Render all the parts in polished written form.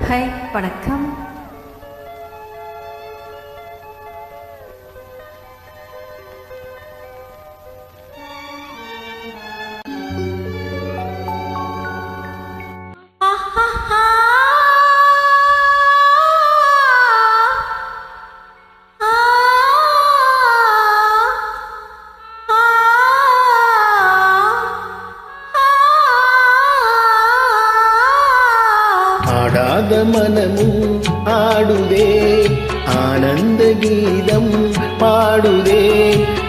High வணக்கம். ஆடாத மனமும் ஆடுதே, ஆனந்த கீதம் பாடுதே,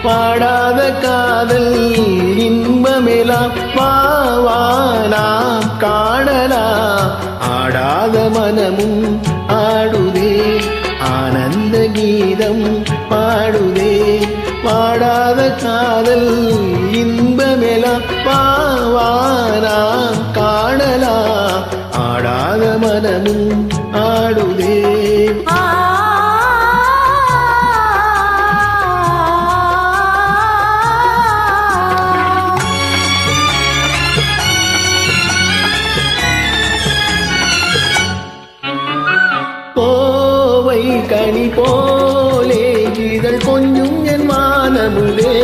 பாடாத காதல் இன்பமெலாம் நாம் காணலாம். ஆடாத மனமும் ஆடுதே, ஆனந்த கீதம் பாடுதே, பாடாத காதல் இன்பமெலாம் நாம் காணலாம். ஆடாத மனமும் ஆடுதே. கோவை கனி போலே இதழ் கொஞ்சும் என் மானமுதே.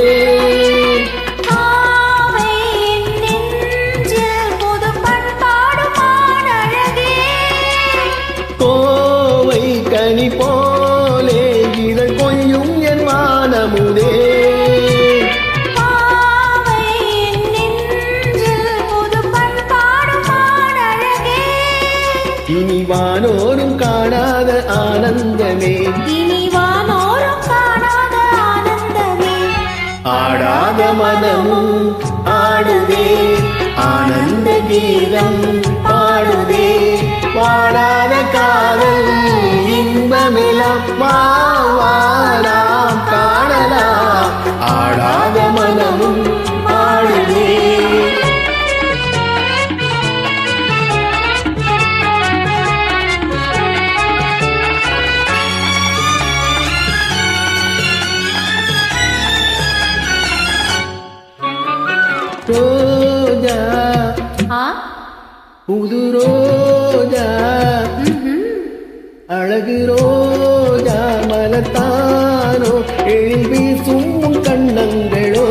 கனி போலே இதழ் கொஞ்சும் என் வானமுதே. இனி வானோரும் காணாத ஆனந்தமே, ஆடாத மனமும் ஆடுதே, ஆனந்த கீதம் பாடுதே, பாடாத காதல் இன்பமெல்லாம் நாம் காணலாம். ஆடாத மனமும் ஆடுதே. ரோஜா புது ரோஜா, அழகு ரோஜா மலத்தானோ, எழில் வீசும் கண்ணங்களோ,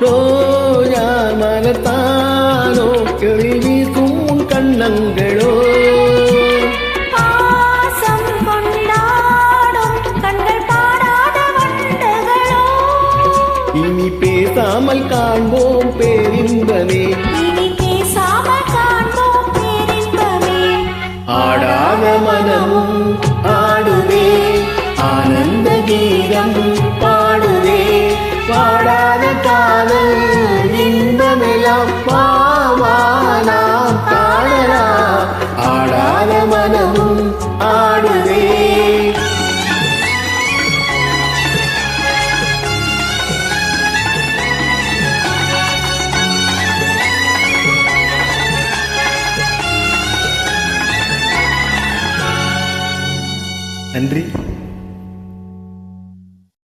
ரோஜா மலத்தானோ, எழில் வீசும் கண்ணங்களோ, இனி பேசாமல் காண்போம் பேரின்பமே, ஆடாத மனமும் ஆடுதே, ஆனந்த கீதம் பாடுதே, பாடாத காதல் இன்பமெல்லாம்